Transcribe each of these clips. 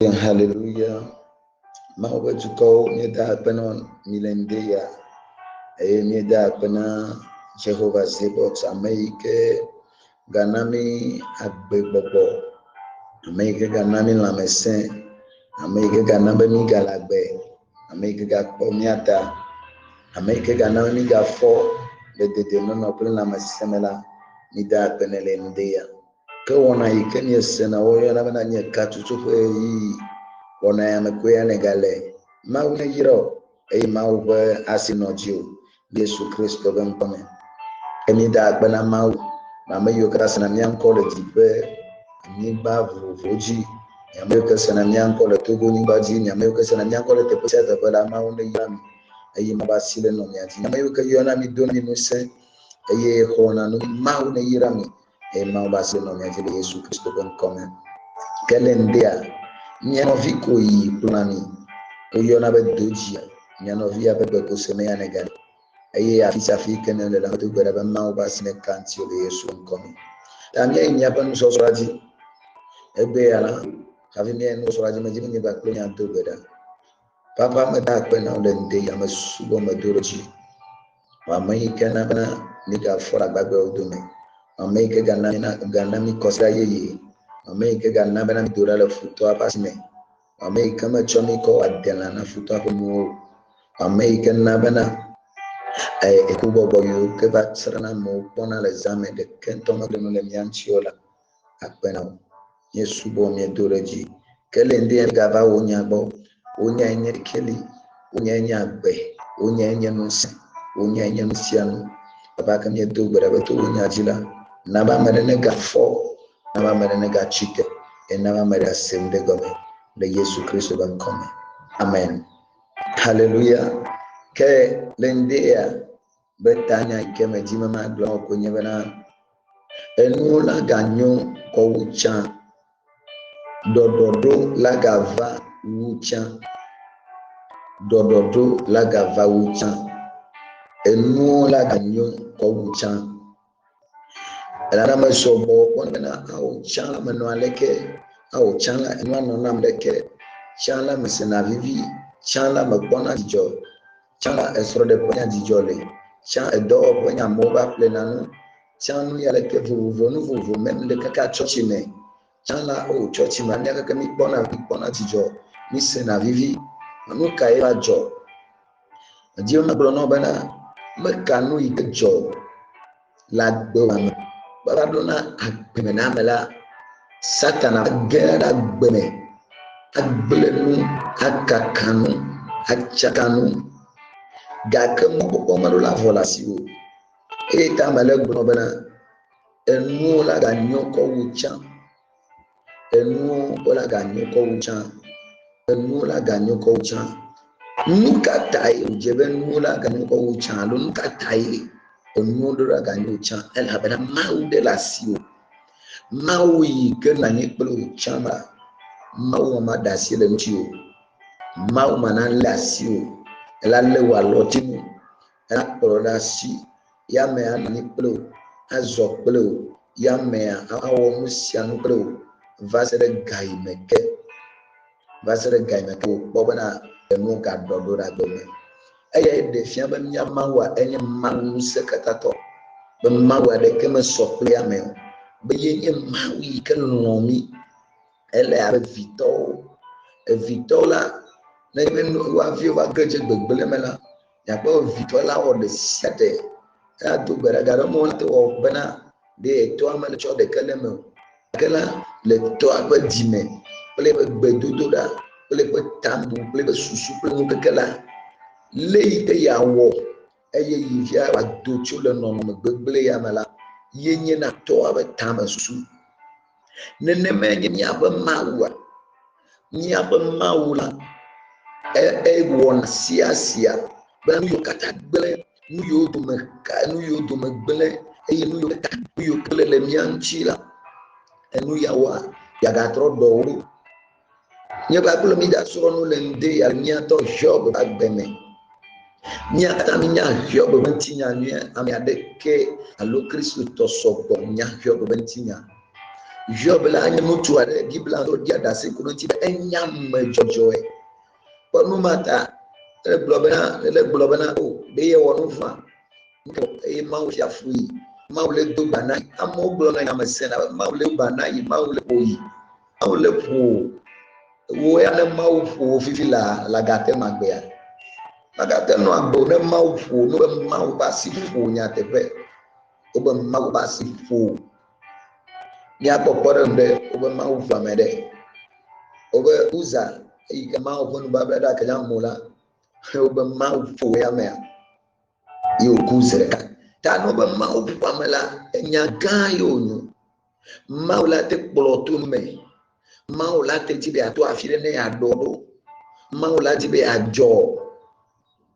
Hallelujah. Maoba tuko nyeda penon milendeya. Nyeda pena Jehovah Zebot Amerike ganami agbebobo. Amerike ganami lamesen. Amerike ganami mi galagbe. Amerike gakpomiata. Amerike ganami gafo. Le dedemono plen lamesemela nida penele ndeya. Ke wona yike ni sena woyo na bana nye katutu yi wona ya mekoya negale mawu ne yiro mawu be asinojo Yesu Kristo ben pame eni da gbana mawu na me yo krasa na mianko le dibe ni ba voji ya me yo krasa na mianko le togo ni ba ji ya me yo krasa na mianko le teposia da bala mawu ne yami ma ba sile no miati ya me yo ke yo na mi doni no se hona no mawu ne yirami ma ba sile no miati Yesu Kristo ben pame kelendia nyano viko yi plani oyona be dojia nyano via be ko semea negal afisa fika ne la to gbera be ma ba sine kanti o Yesu nkomi tamia nya pa no soraji ebe ala havi ne no soraji me jimi ba klo nya to gbera papa me da pe na le nde ya me subo me doroji wa me kana bana ni ga fora gbagbe odume wa me ke gana mi kosa yeye Amerika ganna bana midura la futo apasme Amerika ma chomi ko adela na futo apomo Amerika na bana ekubo boyo ke ba sarana mo pona le zame de kento ma no le mianchiola akpena Yesu bo mi doreji kele ndi gava onya bo onya nye keli onya nya gbe onya nya no se onya nya no sianu baba kam ye do gbara beto onya jila na ba mere ne gafo Nama mere nega chike nama mere asemde gome le Yesu Kristo ban come amen hallelujah ke lendea betanya ikeme jima ma glo ko nyebana enu la ganyo ko wucha dododo la gava wucha dododo la gava wucha enu la ganyo ko wucha Elana masobo kwana au chala manualeke au chala enwano namleke chala mesena vivi chala makwana dijo chala esrode ponya dijole chala edo ponya moba plenanu chala yaleke vuvu memle kaka chochi me chala o chochi mania kaka mikpona dijo misena vivi manuka eva jo dio na blono bana mekanu ikejo la gbewa Baradona agbeme na mela satana gera agbeme agbelenu akakanu achakanu gakemu pokomaru la volasiwo eta mele gbono bana enu la ganyoko wucha enu la ganyoko wucha enu la ganyoko wucha nukatai ujebe enu la ganyoko wucha lo nukatai onudora ganyocha el habana mau de la sio mau yi gana ni pelo chama mau ma da sile ntio mau manan la sio el le wa lotinu el pelo la si ya me an ni pelo azo pelo ya me awo musianu pelo vasere gaimeke ko bana enu ka dodora gome aya de fia ba nya mawa enye mawu sekatato ba mawa de keme sople ya me be yenye mawi kelomi ele ave vitola na even wa vi wa geje gbegbele mela ya ko vitola o de siate ya do beragara mo to o bana de to amale cho de keleme kala le to abadime ple gbedodo da ple tambu ple susu ple ngekela leite ya wo eye yivia wa docho le nono gbegbele ya mala yenye na to aba tama susu nene menye nyaba maula wona siasia ba nu kata gbele nu yo do me gbele eye nu yo kata nu yo gbele le mianchila enu ya wa ya gatro do nye ba gbele mi da so no le nde ya nya to job agbeme nya kata nya job bentinya nya amiade ke alo Kristo to sobo nya job bentinya Job la anya mutu ade Biblia ndo dia da se kuno ti enya majojo e but no matter le globena o be ye wonu fa e ma o ya free ma o le do bana amo glo na ma se na ma o le bana yi ma o le oyi ma o le po wo ya na ma o po fifi la gate magbe ya la gate no agbo na ma o po no ma o ba si po nya te pe o ba ma o ba si po ya popore mbe o ba ma o fa me de o ba uza e ka ma o fonu ba da ka ya mola o ba ma o po ya me yo kuzere ka ta no ba ma o po amela nya gan yo no ma o la te ploto me ma o la te ti be ato afire ne adodo ma o la ti be ajo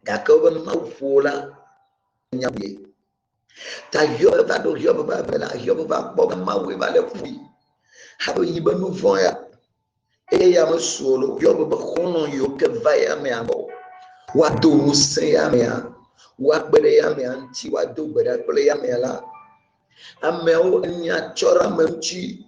ga ka o ba ma o po la nya be ta yo ba do yo ba bela yo ba bo ma o ba le fu ha do yi ba no fo ya e ya mo solo yo ba khono yo ke va ya me amo wa do musen ya me a wa gbere ya me anti wa do gbere gbere ya me la ame o nya chora manchi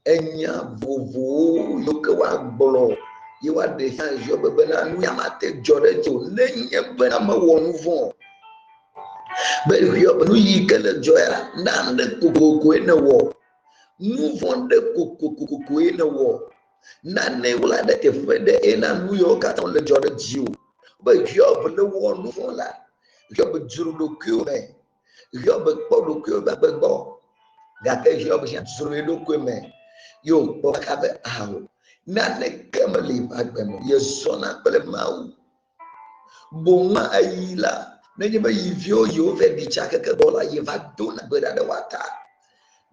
enya vovo yo ke wa gbolo yi wa de ha yo ba na nu ya ma te jore jo le nye ba na ma wonu fo be yo nu yi ke le joya na de kokoko ene wo nu fo de kokoko ene wo na ne wala de te fe de ena nu yo ka ton le jore jiu be yo le wo nu fo la yo be juru do ku me yo be po do ku ba be bo ga ke yo be juru do ku me yo bo ka be awo na ne kamali ba be mo ye sona pele mau boma ayila na nye ba yivyo yo ve di chaka ke bola ye va dona be da wata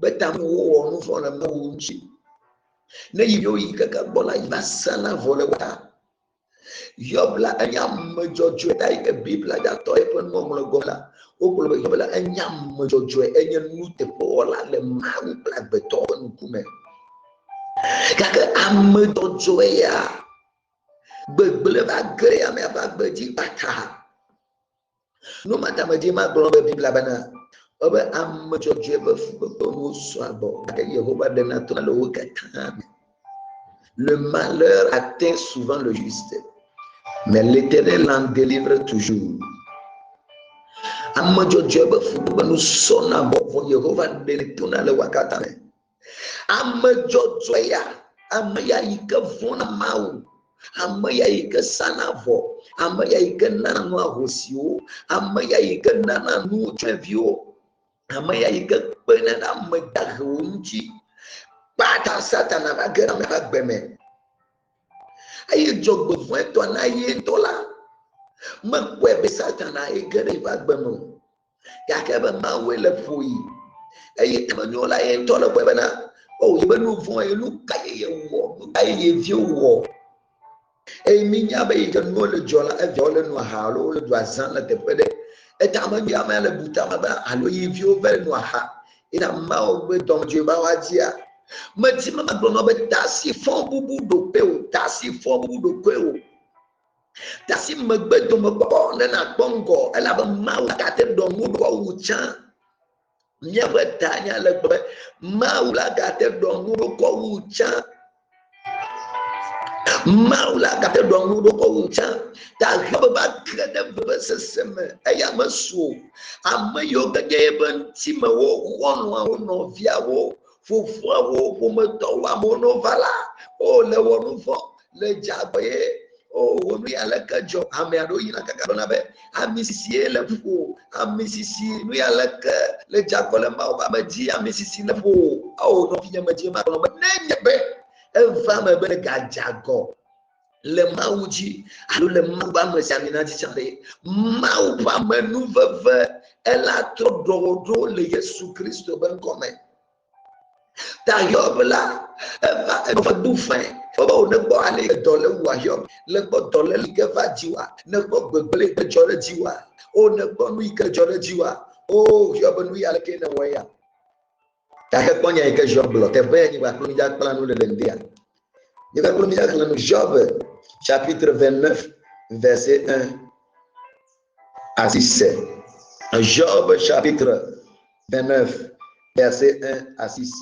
betam wo no fo na mau nchi na yivyo yi ka bola yi va sana vole wata yobla anyam jojo dai ke bibla da to e pon mo mo gola o ko yobla anyam jojo enye nute bola le mau bla be to no kume kaka am jojo ya begbele ba gre ya me ba gbeji bata no matter ma di ma gboro be bibla bana obe am jojo be fu be no so abo ke Yehova de na to na lo ka tan le malheur atteint souvent le juste mais l'Éternel l'en délivre toujours. Amma jojo be fu be no so na bo fo Yehova de to na le wakata me amma jojo ya amma ya ika fona mau amma ya ika sanavo amma ya ika nana no ahosio amma ya ika nana no twavio amma ya ika pena na magahunji bata satana bagera me bagbeme ayi jogbo fun to na yi dola makwe be satana igere bagbeme ya ke be mawe le fuyi ayi tamanyola yi dola bwe bana o yibanu fun ayi lu kaye wo ayi vie wo e minya ba yi no le jola e jola no halo le do azan la tepede e tamani ama le buta ma ba alo yi vie over no ha ina ma o gbe don je ba wa dia mati ma gbo no be tasi fon bubu do pe o tasi fon bubu do pe o tasi magbe do mo bo na bongo e la ba ma wa ka te do mu do wu chan nya ba tanya le gbe ma wa ka te do mu do ko wu chan maula ka te do mu do ko wu chan ta haba ba krede ba seseme aya maso amayo ga ge ban ti ma wo wono no via wo fufu wo ko mo to wa mo no vala o le wonu fo le jagbe o wonu ya le ka jo ame ado yin ka ka na be amisisi le fu amisisi nu ya le ka le jagole ma ba ma ji amisisi le fu o no fi ma ji ma no be nenye be eva me be ga jago le mauji alo le mau ba me samina ti chande mau ba me nu veve ela tro do le Yesu Christo ben come ta yobla eva eva du fin o ne bo ale do le wa yo le bo do le ke va jiwa ne bo gbegbele ke jore jiwa o ne bo nu ke jore jiwa o yo bo nu ya le ke ne wo ya ta ke ponya ke joblo te be ni ba ku ja plan le ndia il va prendre dans Job chapitre 29 verset 1 à 6. Job chapitre 29 verset 1 à 6.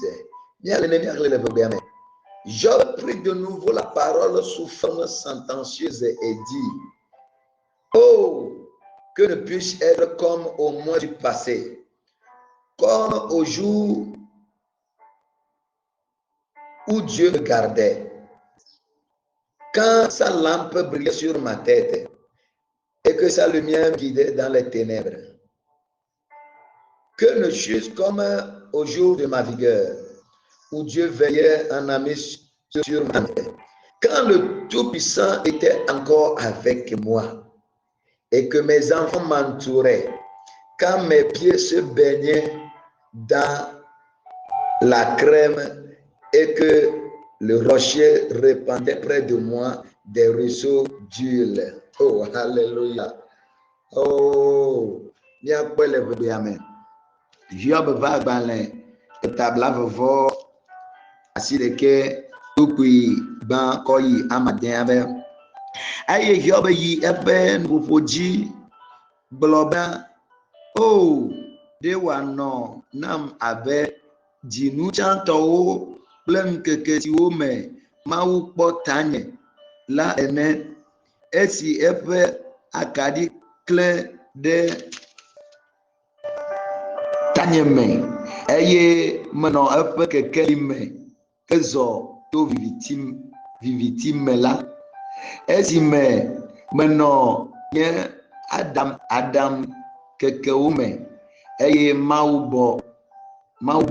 Job prit de nouveau la parole sous forme sentencieuse et dit, oh, que ne puisse être comme au mois du passé, comme au jour où Dieu me gardait, quand sa lampe brillait sur ma tête et que sa lumière me guidait dans les ténèbres. Que ne fût-ce comme au jour de ma vigueur, où Dieu veillait en ami sur ma tête, quand le Tout-Puissant était encore avec moi et que mes enfants m'entouraient, quand mes pieds se baignaient dans la crème et que le rocher répandait près de moi des ruisseaux d'huile. Oh, alléluia. Oh, bien quoi les veut amen. Job va balin tabla vovo asileke tukui ban koyi amadin abe. Aye Job yi ebe nupoji bloba. Oh, de wano nam abe dinu chanto blem keke ti wo me mawu potanye la ene esi efe akadi kle de tanye me eye meno efe keke me ezo to vivitim me la esi me meno ye adam keke wo me eye mawu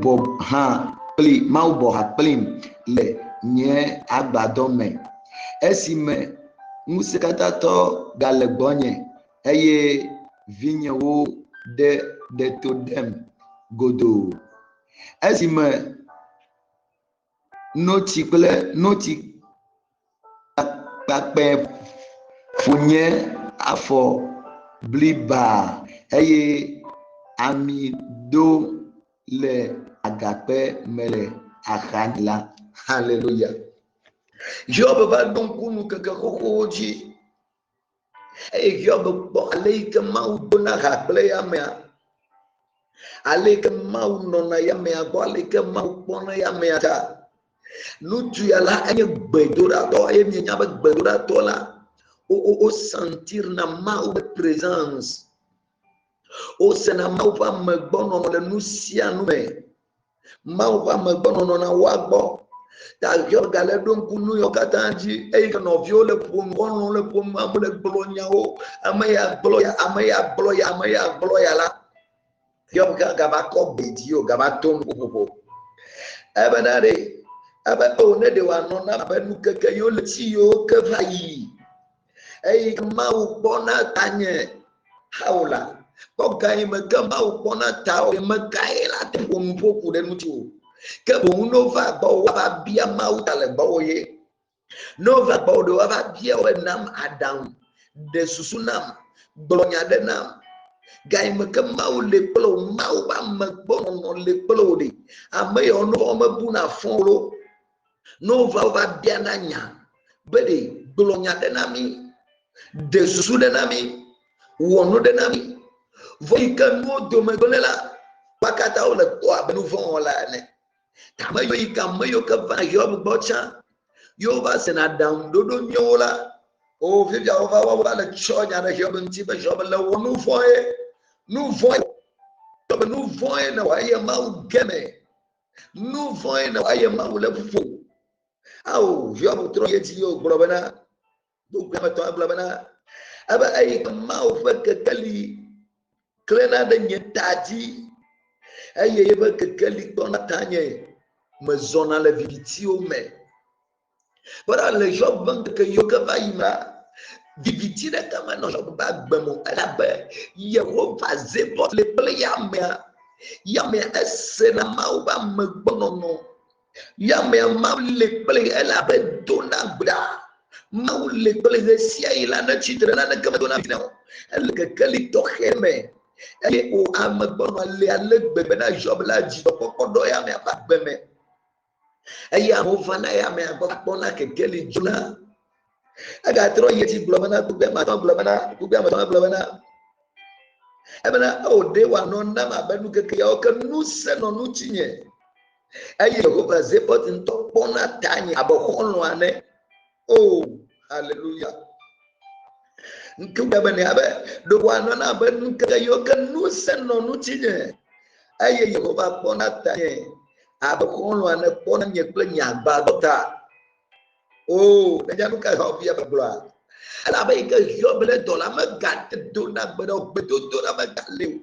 bo ha pli mawu bo ha plim le nye agbadɔ me esi me ŋusekatato gale gbɔnye eye vinyewo de to dem godo esi me noti kpakpe funye afɔ bliba eye ami do le agakpe mele akhandla. Alléluia. Job va donc nous que kokoji et Job bo aleika mau dona hakle ya mea aleika mau nona ya mea bo aleika mau pona ya mea ta nutu ya la anye gbedora to e mi nya gbedora to la o sentir na mau présence o sena mau pa me gbono le nusia nu me mau pa me gbono na wagbo ta yo gale don kunu yo katanji e ka no viole pom gono le pom amule gbolonya o amaya gboloya la yo ga ba ko bedio ga ba ton popo ebenare aba o ne de wa no na ba nu keke yo le ti yo ke vai e mau bona tanye haula ko kai me ka mau bona ta o me kai la te pom popo de nutu que bon no va ba bia mau tale boye no va do va bia we nam adam de susunam glonya de nam gai me ke mau le plo mau ba me bono le plo de ame yo no me buna folo no va bia na nya bede glonya de nami de susu de nami wono de nami voi ka no do me golela pakata o le to abenu fon la ne Tamayo ka va Job bocha yo va sena dam dodo nyola o vivia o va la chonya na Job ntiba Job la wonu foye nu foye na wa ye mau geme nu foye na wa ye mau le fo au Job tro yeti yo globana do gama to globana aba ay mau fa kali klena de nyetaji ay ye ba kali tona tanye me zona la viviti o me para le Job vang que yo ka va ima viviti de kama no Job ba gbemo ala ba ye wo va zebot le ple ya me esse na ma ba me gbono no ya me ma le ple ala ba dona bra ma le ple de sia ila na chitre na kama dona no el que kali to kheme ele o am gbono le ale gbebe na Job la ji to kokodo ya me ba gbeme aya hovana ya me akpona kekeli juna aga tro yeti globana kugbe ma globana ebena o de wa no na ma benu keke ya o ka nu se no nu tinye eye Yehowa Zebot ntɔ kpɔna tanye abɔxɔlɔa ne. Oh, hallelujah. Nkuba bene abe do wana na be nkeke yo ke nu se no nu tinye. Eye Yehowa kpɔna tanye abɔxɔlɔa ne kpɔna nye kple nye agbadɔta. Oh, nenya nu ka hɔ bia bebloa. Ala be ke Job le dola me gate do na gbedo gbedo do na me gale.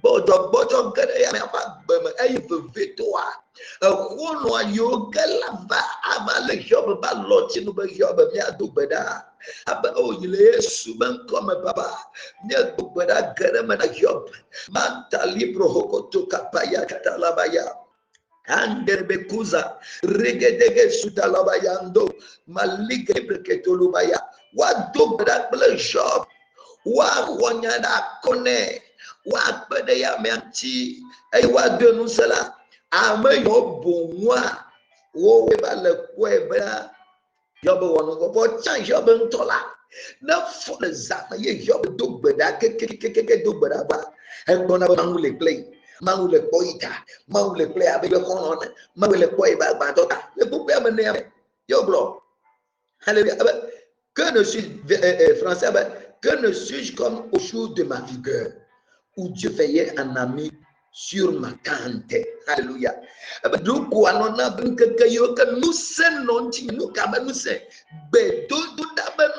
Bojo gede ya me apa gbeme eye vevetoa. Xɔlɔa yo ke la va ava le Job ba lɔti nu be Job mia do gbeda. Abe o yile Yesu be ŋkɔ me baba. Mia do gbeda gede me na Job. Manta libro hokoto kapaya katalabaya. Anderbe kuza regedege sutalabayando malige breketolubaya wa dobra ble Job wa wonya da kone wa bede ya meanti e wa denu sala ame yo bonwa wo we ba le ko e bra Job wono go bo chan Job ntola na fo le za ye Job do gbeda ke do gbeda ba e gbona ba ngule play Mau le poita, mau le play avec le conon, mau le poi bagbatota, le boupe amené, yo blo. Alléluia. Que ne suis français, que ne suis-je comme au jour de ma vigueur, où Dieu veillait un ami sur ma tente. Alléluia. Donc, on a vu que nous sommes non tignés, nous sommes nous sommes,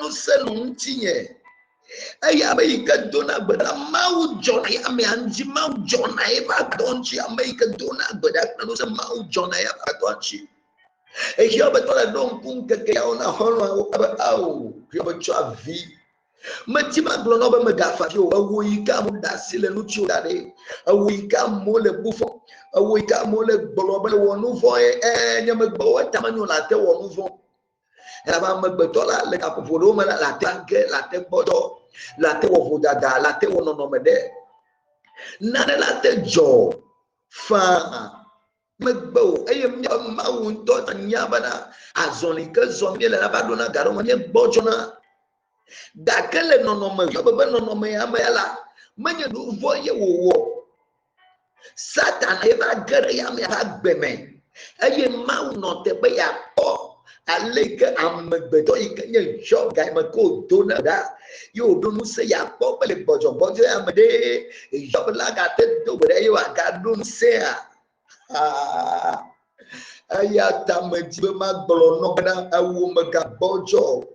nous sommes tignés. Aya be ka dona bada mau jona ya me anji mau jona e ba donchi America dona bada no se mau jona ya ba donchi e yo be tola don kun ke ya ona hono au yo be cha vi mati ma glo no be me gafa yo awu ika mu da sile nu chi da de awu ika mo le bufo awu ika mo le glo be wonu fo e nya me gbo wa tamanyo la te wonu fo e ba me gbe tola le ka popolo me la te bodo la te wo dada la te wo no me de nane la te jo fa megbo eye ma wu ndo nya bana azoni ke zomie le la ba do na garo me gbojona da kele no me yo be no me ya me la menye du vo ye wo Satan e ba gere ya me ba gbeme eye ma wu no te be ya po aleke amegbedo ikenye Job ga me ko do na da yo do nu se ya po le bojo ya me de Job la ga te do re yo ga do se a aya ta me ti be ma gbolo no na awu me ga bojo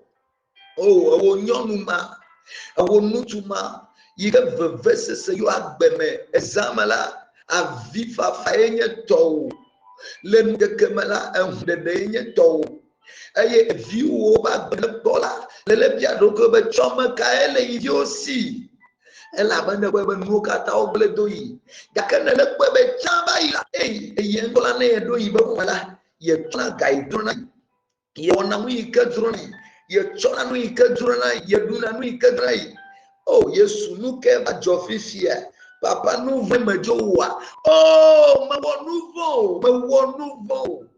o awu nyonu ma awu nutu ma yi ga vevese se yo agbeme ezamala avifa fa enye to le ngeke mala ende de enye to aye viwo ba bola le bia doko be choma ka ele idio si ela ba ne be nu ka ta oble doyi ga ka ne le be chamba ila ye ngola ne do yi be wala ye tuna ga idrona ye ona mu ika drona ye chona nu ika drona ye duna nu ika drai oh yesu nu ke ba jofifia papa nu ve mejo wa oh ma wo nouveau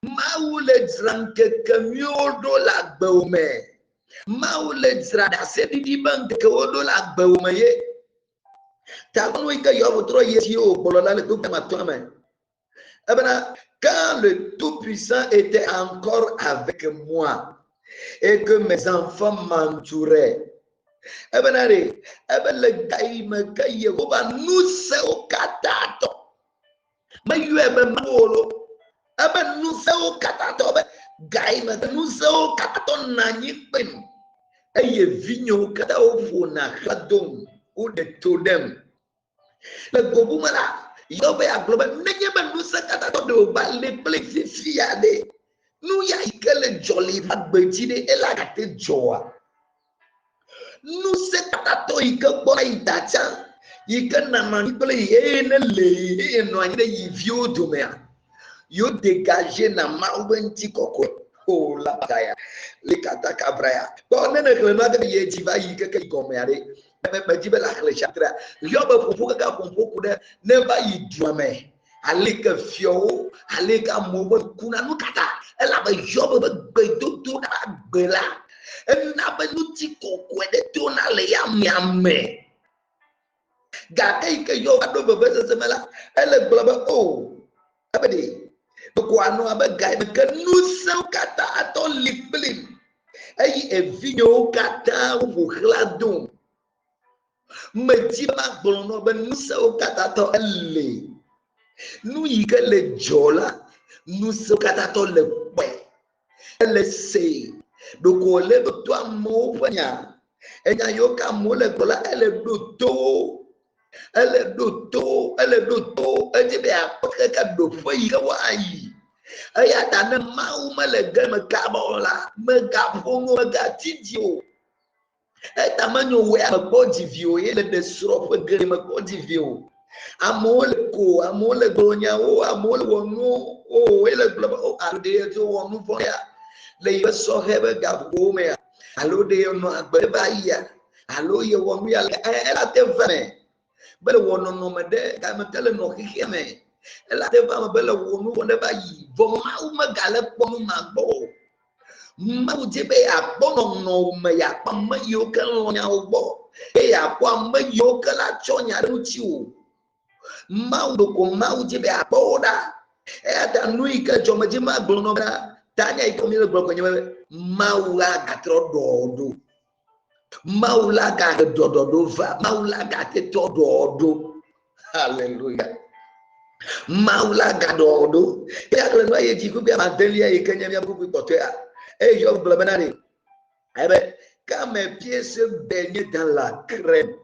Maule dranke kemiodo la gbeume. Maule drada sedidi banke keodo la gbeume ye. Takono ika yobo tro yesi o bolola le coupe matome. Ebena quand le Tout-Puissant était encore avec moi et que mes enfants m'entouraient. Ebenare ebele gaime ke Yehowa nuse o katato. Mayu ebe molo. Ebe nuse o katato be gaime nuse o katato nanyi pem. Eye vinyo kata o fona khadom ou de todem. Le gobu mala yobe agloba nenye be nuse katato de o ba le plexi fiade. Nu ya ikele jolly magbejide elagate joa. Nu se katato ike bo itacha ike na manipule ene le eno anye yi vio domea yo dégager na mawenti koko o la kaya le kataka braya bo nene klema ke ye jiva ike ke gomeare me jibe la kle chatra yo be popo ka pompo kude ne ba yi duame alika fio alika mobo kuna nu kata ela be yo be gbedodo na gbela ena be nuti kokwe de tona le ya miame gake ike yo ado be semela ele globa o abedi Koano abagai ke nusa kata atau liplim. Ai evinyo kata ubuhladum. Mejima bolono benusa kata atau ele. Nu yike le jola nusa kata atau le pe. Ele se. Doko le do amo banya. Enya yoka mole kola ele do to. Ele do to, ejibe apoke ka do fo yi ka wa yi. Aya tane mau malege me kabola, me gapongo me gatidio. Eta manyo we a body view, ele de sro fo gere me body view. Amole ko, amole gonya o, amole wonu o, ele globa o ade to wonu fo ya. Le yo so hebe gapo me. Alo de no agbe ba ya. Alo ye wonu ya ela te vame. Bele wono no mede ka me tele no hihiame ela te va bele wonu wonde ba yi vo ma u ma gale ponu ma gbo ma u je be ya pono no me ya pa me yo ke lo nya u gbo e ya kwa me yo ke la cho nya ru chi u ma u do ko ma u je be ya poda e ata nui ke jo me je ma gbo no bra ta nya i ko mi le gbo ko nya ma u ga gatro do Maula ga dododo va, maula ga te dododo. Hallelujah. Maula ga dodo. Ya kle no ye jiku bia mandelia ye kenya bia bubu kotea. E yo blabanani. Ebe quand mes pieds se baignaient dans la crème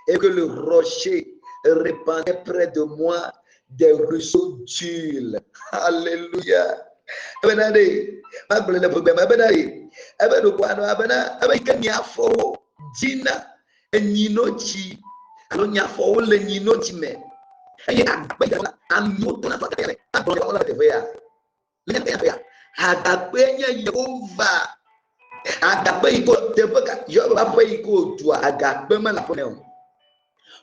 et que le rocher répandait près de moi des ruisseaux d'huile. Alléluia. Abenade, magbele le problème abenade. Abeno kwano abena, abeka nyafo jina enyinochi. Alo nyafo le nyinochi me. Aye agbega amoto na fakaya. Abona ola tevea. Le tevea. Agapenya Yehova. Agape iko teveka. Yoba pa iko tua agape ma la foneo.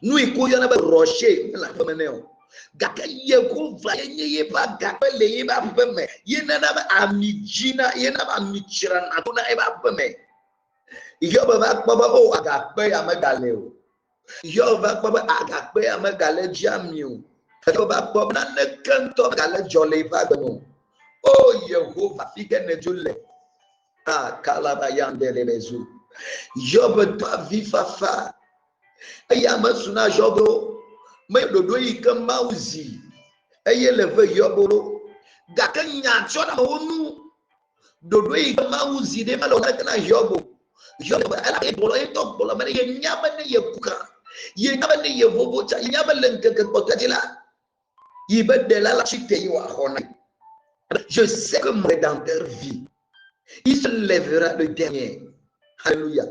Nu iko yana ba rocher la foneo. Gaka Yehova yenye ba gape le yeba peme yena na amijina yena ba michira na tuna eba peme Yoba ba baba o agape amagaleo Yoba baba agape amagale jamio Yoba baba na ne kanto gale jole ba gno Oh Yehova fige ne jule ah kalaba yandele bezu Yoba to vifafa ayama suna jobo me dodo yi ka mauzi eye leve yoboro gaka nyancho na onu dodo yi ka mauzi de malo na kana yobo yobo ala e bolo e tok bolo me ye nyaba ne ye kuka ye nyaba ne ye vovo cha ye nyaba lenke ke potadila yi bedela la chite yi wa hona je sais que mon rédempteur vit il se lèvera le dernier alléluia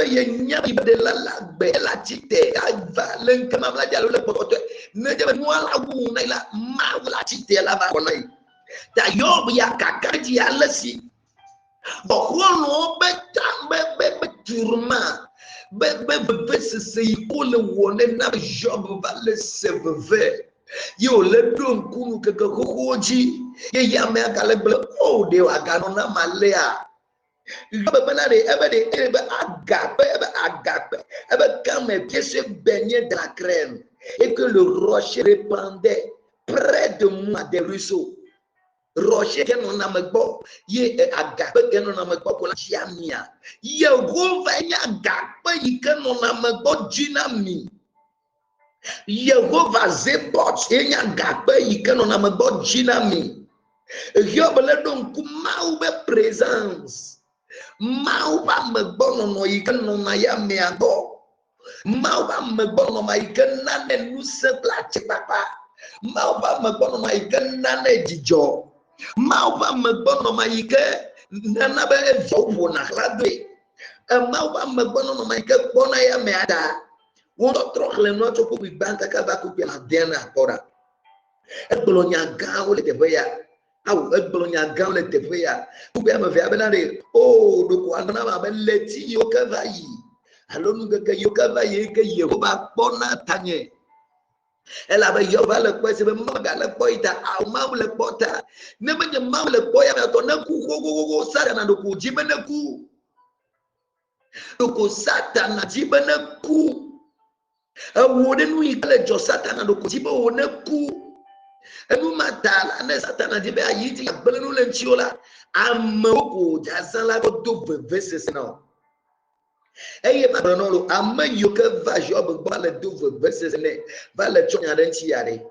ye nyaba bedela la be la chite ava lenke mamla jalo le potote ne je mwala wu na la ma la chite la ba hona ta yob ya kakaji ya lesi bo wono be tambe be turma be se ko le wone na job ba le seveve yo le don kunu ke hoji ye ya me aka le ble o de wa ga no na malea yob be na de ebe agape ebe quand mes pieds se baignaient dans la crème et que le rocher répandait près de moi des ruisseaux rocher que non na megbo ye agape que non na megbo pour la chiamia ye Yehova nya agape yi que non na megbo jinami Yehova zebot nya agape yi que non na megbo jinami Yob le donc mau be présence mau ba megbo no yi que non na ya me ago mau ba megbo no ma yi que na ne nu se pla chipapa mau ba megbo no yi que na ne jijo mau ba megbono maike nana be vovo na hladwe mau ba megbono maike bona ya meada wo trokle no to ku banka ka ba ku pela dena pora egbolonya gawo le tebeya awu egbolonya gawo le tebeya ku be ma via benare o do ku anana ba leti yo ka vai alonu ga yo ka vai ke yo ba bona tanye ela ba yo ba le kwa se be maga le poita au ma le pota ne me ma le poya me to na ku go sata na do ku jibe na ku do ku sata na jibe na ku awu de nu ikale jo sata na do ku jibe wo na ku Et nous matala ne satana dit ba yiti abele nous l'entiola amoko jazala ko do verses now. Et ma bronolo amayo que va job ba le do verses ne va le chonya denti yare.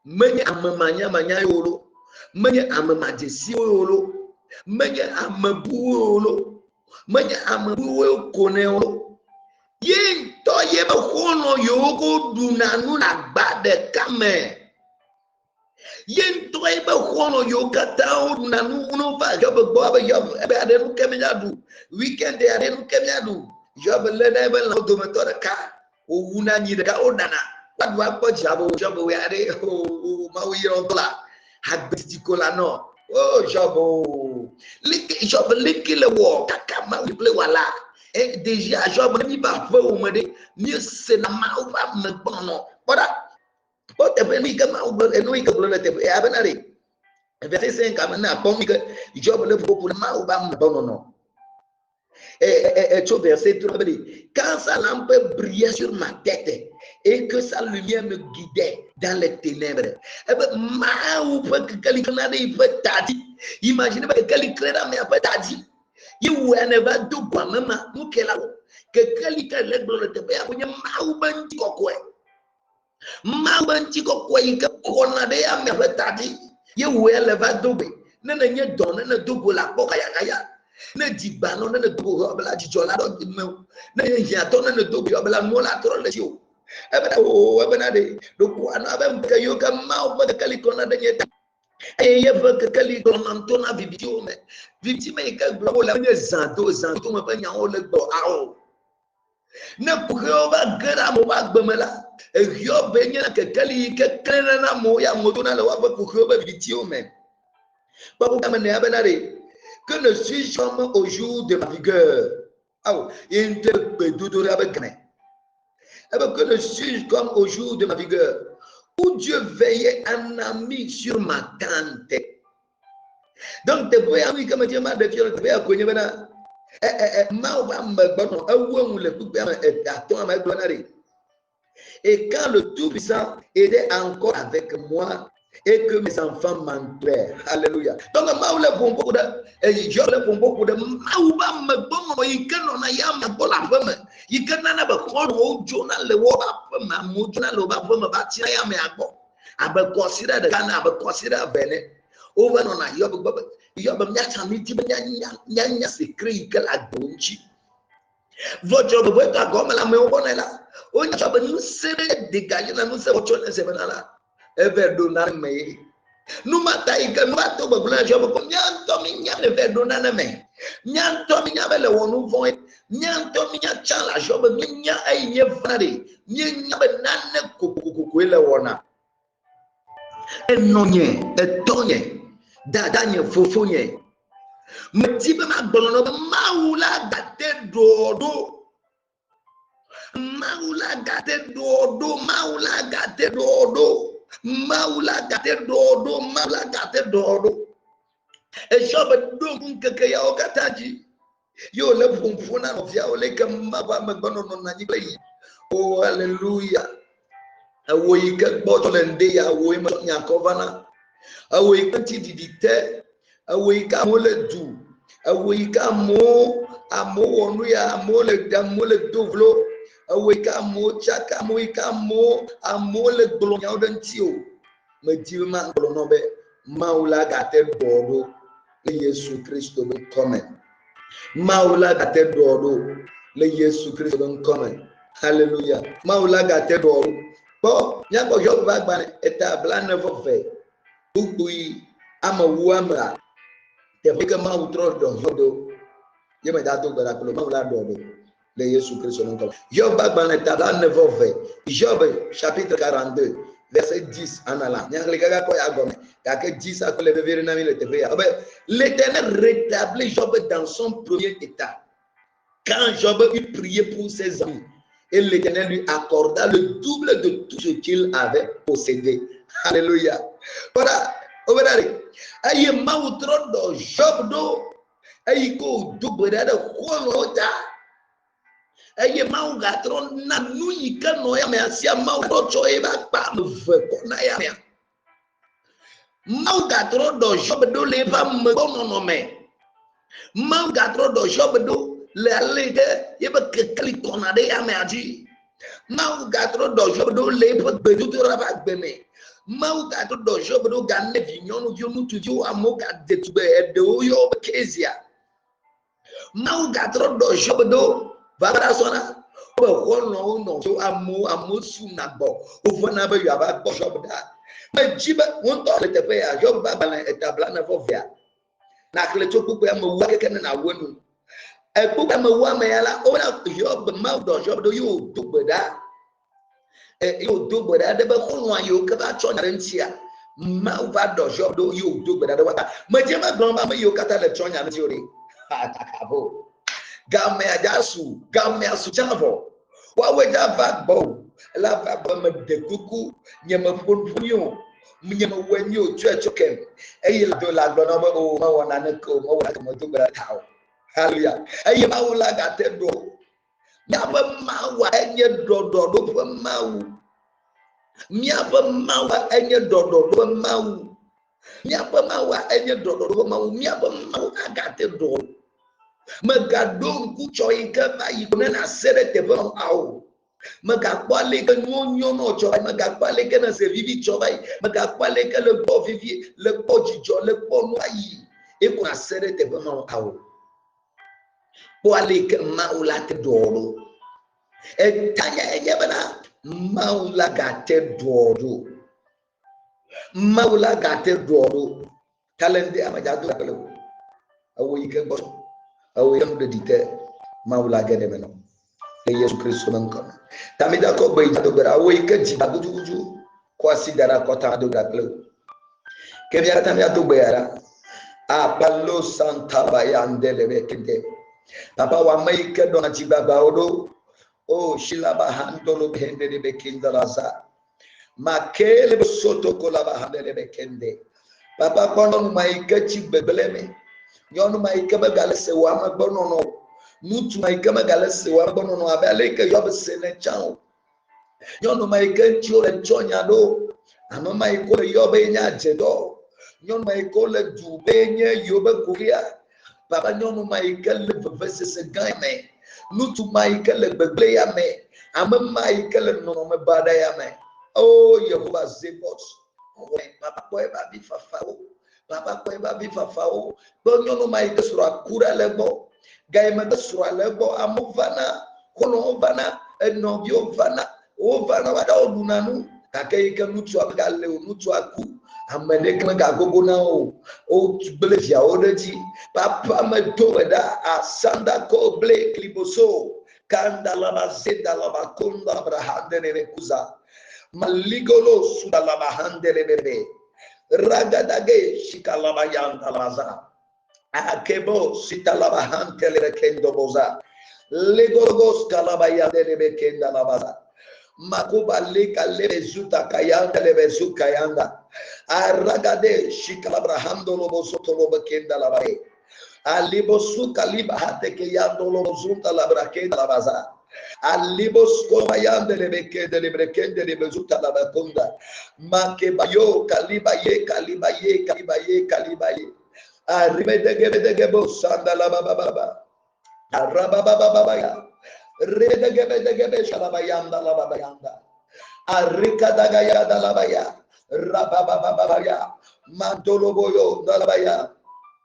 Menye amamanya manya yolo. Menye amamajesi yolo. Menye amabu yolo. Menye amabu kone yolo. Yen to ye ba kono yoko dunanu na bade kame. Yen to ye ba kono yoka ta dunanu uno fa job baba job ebe adenu kemya du weekend de adenu kemya du job le na ebe la do metora ka o wuna ni de ka odana wadwa po jabo job we ade o ma wi ron dola habiti kola no oh job lik job likile wo kaka ma wi play wala. Et déjà, Job n'a pas fait au monde, mieux c'est la main ou pas me bon. Voilà. Pour te permettre que ma ou et nous que le te et abenari. Verset 5 amena bon que Job le pour la main ou pas me bon non. Et tu verset 3 dit quand sa lampe brillait sur ma tête et que sa lumière me guidait dans les ténèbres. Et ben ma ou pas que quelqu'un il peut t'adi. Imaginez pas que quelqu'un mais pas t'adi. You never do mama mukela ke kalika leglo te be abunya maubanti kokwe ke kona de ya me betati you never do be na nye don na do la boka ya kaya na dibano na do obla jijola do me na ya to na do bi obla mo la tro le yo ebe o ebe na de do ko ana be ke yo ka mau ba kalikona de nye et il veut que quelqu'un m'entende à vivre mais vivre mais que globo la ne zanto me pas nyawo le do ao na pour ba gara mo ba gbemela e yo be nya que quelqu'un que krena na mo ya mo na le wa pour ba vivre mais pas pour amener à benare que ne suis-je comme au jour de ma vigueur ah il te dodo avec gane que ne suis-je comme au jour de ma vigueur où Dieu veillait un ami sur ma tente. Donc, te voyez, oui, comme tu m'as dit, tu vas connaître maintenant. Et quand le Tout-Puissant était encore avec moi et que mes enfants m'entouraient. Alléluia. Donc, je pour beaucoup de je pour beaucoup de Maouba me bon, il can on a yam la femme. Il can not have a call journal the war up, my mutana loba from a batia yam abo. I will consider the can have a consider bene. Over on a yob, yob, Yatami, Yanya, secret, like Bonchi. Votre job est à gomme la main bonne là. On job nous serrer dégager la nous c'est autre chose c'est là. Et vers donner mais nous matai que nous bateau bagula job comme nyanto minya le vers donner na mais nyanto minya le wonu vont nyanto minya chan la job minya ay nye vare minya banane kukuku le wona. Et non nye et tonye dadanye fofonye. Metibe magbono maula gate dodo maula gate dodo maula gate dodo maula gate dodo maula gate dodo e job do nke ya okataji yo le funfuna no via ole kamba ba magbono no na nyibai oh hallelujah awoyi ke gboto le nde ya awoyi ma nya kovana awoyi ke ti didite awoyi ka mo le du awoyi ka mo amo wonu ya amo le dovlo awoyi ka mo chaka amoyi ka mo amo le gbolo nya odanti o me di ma gbolo no be maula gate dodo le Yesu Kristo be come maula gate dodo le Yesu Kristo be come hallelujah maula gate dodo bo nya ko yo ba gba etabla ne vo fe bugui ama wuamra te que ma utro do yodo ye me da to gbara ko ma la do le Yesu Christ non comme Job ba na tabla ne vo fe Job chapitre 42 verset 10 en allant nya le gaga ko ya gome ya que 10 à le vivre na mi le te ya l'Éternel rétablit Job dans son premier état quand Job eut prié pour ses amis et l'Éternel lui accorda le double de tout ce qu'il avait possédé. Alléluia. Voilà. Aye mautro do Job do aye ko double de kolota aye maugatron na nuyi kano ya me asia mautro cho e ba pa me ve kona ya me Mau gatro do job do le pa me no me. Mau gatro do job do le alege ye ba kekli konade ya me aji. Mau gatro do job do le pa bedu to raba gbeme. Mau gatro do job do ganne vignon vi onu tu jo amoka de tube e de yo kezia. Mau gatro do job do vabara sona o no no so amosu na gbo o fona ba yo aba gbo job da. Mais jiba won to le tepe ya job ba bala etabla na fo via. Na kle to pupu ya mawa keke na wonu e pupu ya mawa me yala o na job ma do job do yo dugbeda yo dugbeda de ba khonwa yo ka ba cho na ntia ma va do job do yo dugbeda de wata ma je ma gbon ba ma yo kata le cho nya nti ore akabo ga me asu chavo wa we da va bo la va ba me de kuku nya ma funfunyo nyama wanyo chwe chokem ayi do la do na o ma wona ne ko ma wona mo to bra taw hallelujah ayi ma wala ga te do ya ba ma wa enye do ba ma wu mia ba ma wa enye do ba ma wu mia ba ma wa enye do ba ma wu mia ba ma wa ga te do ma ga do nku choi ka ba yi na sere te ba awu magakpale que nyonyo no chobai magakpale que na se vivi chobai magakpale que le bo vivi le bo jijo le bo noyi e ko asere te ba ma awo po ale que maula te doro e tanya e yebana maula gate doro talende amajadu pelo awo yike bo awo yam de dite maula gede meno Yesu Kristo nankam tamida ko bai do gara wai ka ji guju ko sidara ko ta do gaklo ke biya tamya do bayara a pallo santa bayandele bekende papa wa mai ka do na ji baba odo o shilaba handolo bende de bekenda laza makele soto ko la bahande de bekende papa kono mai ka ji bebeleme yonu mai ka bagale se wa ma bono no mutu maikama galase wa bono no abaleke yob sene chao nyono maike chole chonya do ama maiko le yobe nya jedo nyono maiko le dube nya yobe kuria baba nyono maike le vese se gaime mutu maike le begle ya me ama maike le no me bada ya me oh Yehova zebos papa ko e ba bi fafao papa ko e ba bi fafao bo nyono maike sura kura lebo gaima da suralego amuvana kono vana enovio vana o vana wada olunanu kakeika nutu abgale nutu aku amelekna gagogo na o blevia odeji papa me doeda asanda ko ble kliboso kanda laba zeda laba kunda brahande ne kuza maligolo suda laba hande bebe ragadage shikalaba yanta laza akebo sitalaba hantele kendo boza legorgos kalabaya dele kenda labaza makuba leka lebe zuta kayanda lebe zukayanda aragade shikalabra handolo bozoto lobe kenda labae alibo suka liba hate ke yando lobo zunta labra kenda labaza alibos komayande lebe kende lebe kende lebe zuta labakunda makebayo kalibaye kalibaye kalibaye kalibaye Aribedegebo sandala baba arababa ya redegebe shalabayanda labayanda arika dagaya dalabaya rababa ya mantoloboyo dalabaya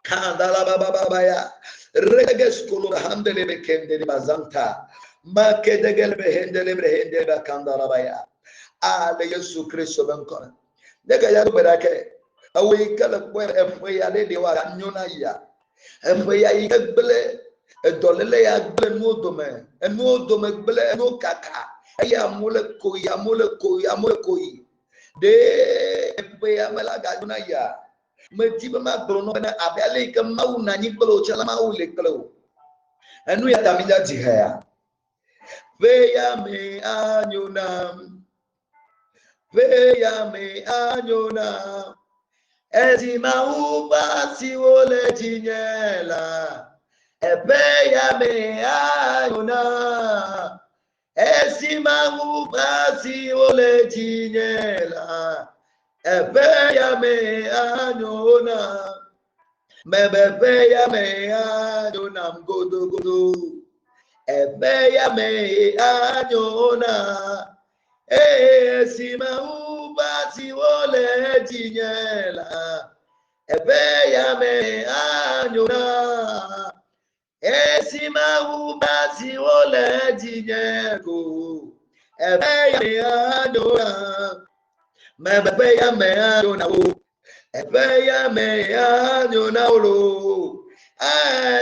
kandala baba ya redegeskulu handele bekende bazanta makedegele behendele bakandala baya ale Yesu Kristo bankona daga ya barake awi kala ko efwe ya de wa nyona ya efwe ya igbele edolele ya gbele no dome gbele no kaka ya mole ko de efwe ya mala ga nyona ya metiba ma brono na abale ka mau na ni gbelo chala mau le klo anu ya tamida jihaya veya me anyona ezima uba si wole tinyela ebeya me anyona ezima uba si wole tinyela ebe ya me anyona mebebe ya me anyona mgodogodo ebe ya me anyona esima ubasi wole tinyela ebe ya me anyona esima ubasi wole tinyeko ebe ya me anyona mebebe ya me anyona ebe ya me anyona olo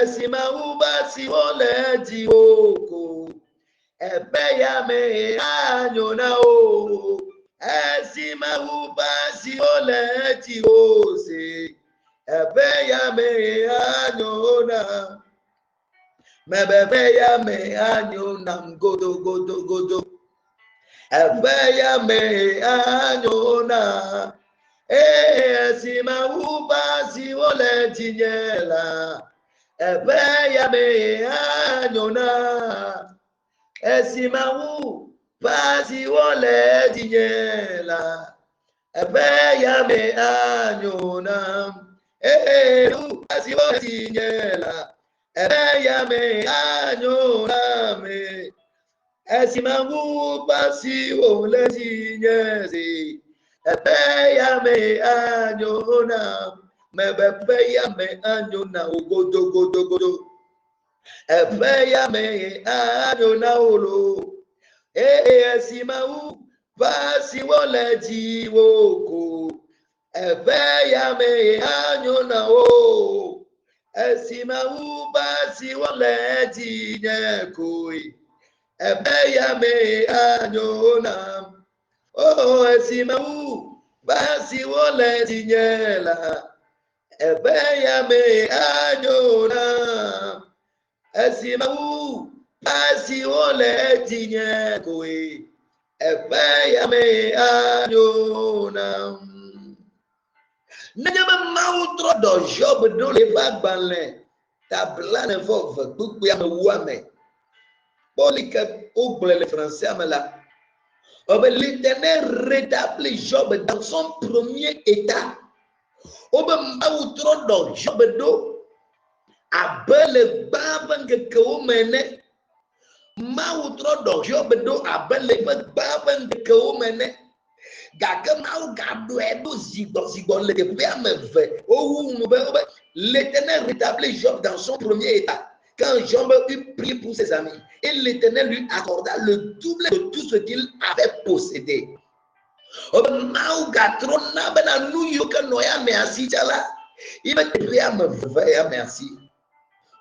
esima ubasi wole tinyeko ebe ya me anyona o esima ubasi ole ti ose ebe ya me anyona mebebe ya me anyona godo godo godo ebe ya me anyona esima ubasi ole tinyela ebe ya me anyona esimawu pasi wole tinyela ebe ya me anyona pasi wole tinyela ebe ya me anyona me esimawu pasi wole tinyezi ebe ya me anyona mebebe ya me anyona ogodo godo godo ebe ya me anyona olo esimawu pasi wole jiwoko ebe ya me anyona o esimawu pasi wole jinyekoi ebe ya me anyona o esimawu pasi wole jinyela ebe ya me anyona esimawu pasi wole tinyekoi ebe ya me anyona nanyama mautro do job do le bagbanle tablane vove gbugbe ame wuame polike ouble le français amela obe l'Éternel rétablit Job dans son premier état obe mautro do job do abele babange keumene mautro do job do abele babange keumene gake mau gado edo zigo le ve l'Éternel rétablit Job dans son premier état quand Job eut prié pour ses amis et l'Éternel lui accorda le double de tout ce qu'il avait possédé. Mau gatro na bena nuyo ke noya merci chala ibe priya me ve ya merci.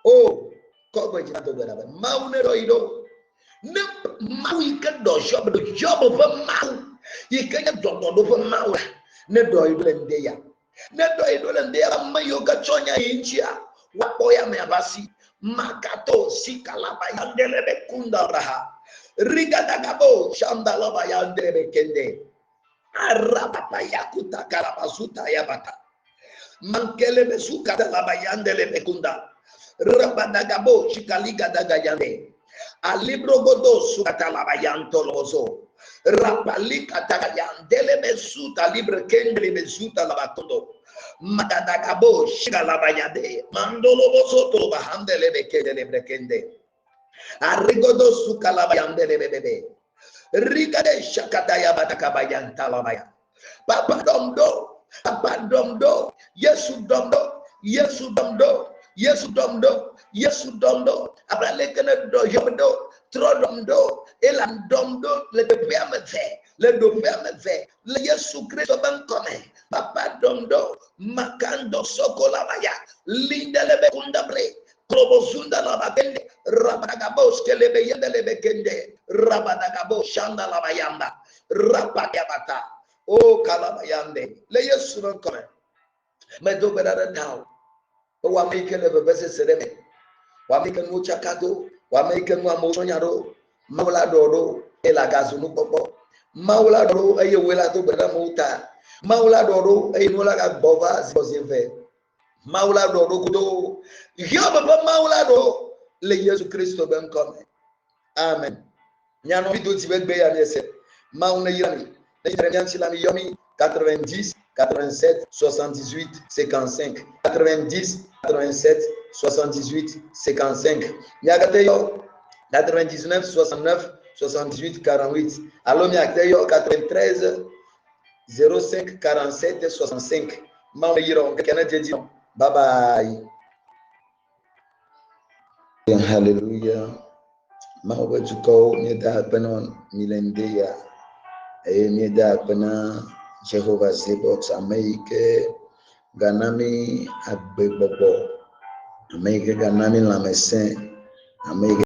Oh, kogo jina to gana mau ne roido ne mau ike do Job ve mau ike do ve mau ne do ido nde ya ne do ido nde ya mayo ka chonya inchia wapo ya me abasi makato sikalaba yandele be kunda raha rigada gabo shandalaba yandele be kende arababa yakuta karabasuta yabata mankele be sukada laba yandele be kunda rabadagabo shikaliga daga yande alibro godo sukata laba yantolozo rapalika daga yandele be suta libre kendele be suta laba kondo madadagabo shikalaba yande mandolo bosoto bahandele be kendele be kende arigodo sukalaba yandele be bebe rigade shakata yabata kabayanta labaya papa domdo yesu domdo yesu domdo abalekene do jomdo trodomdo elan domdo le do permete le yesu kristo bankome papa domdo makando sokolabaya lindele be kundabre Krobozunda la bakende rabagabos kelebe yendele bekende rabadagabo shanda la bayanda rabagabata o kalabayande le yesu non come me do better now wa make le bese sereme wa make no chakado wa make no amonyaro mawla dodo ela gazunu popo mawla dodo eye wela to bera mota mawla dodo eye no la bova zozeve maula do kudo yoba ba maula do le Yesu Kristo ben come amen nyano bido ti be ya nese mauna yami le nyame yansi la mi yomi 90 87 78 55 90 87 78 55 miakate yo 99 69 78 48 allo miakate yo 93 05 47 65 ma yiro kena jeji bye bye. Hallelujah. Mahoba jukau ni da penon milendia ni da pena Jehovah Zebot Amerike ganami agbegbobo Amerike ganami lamesen Amerike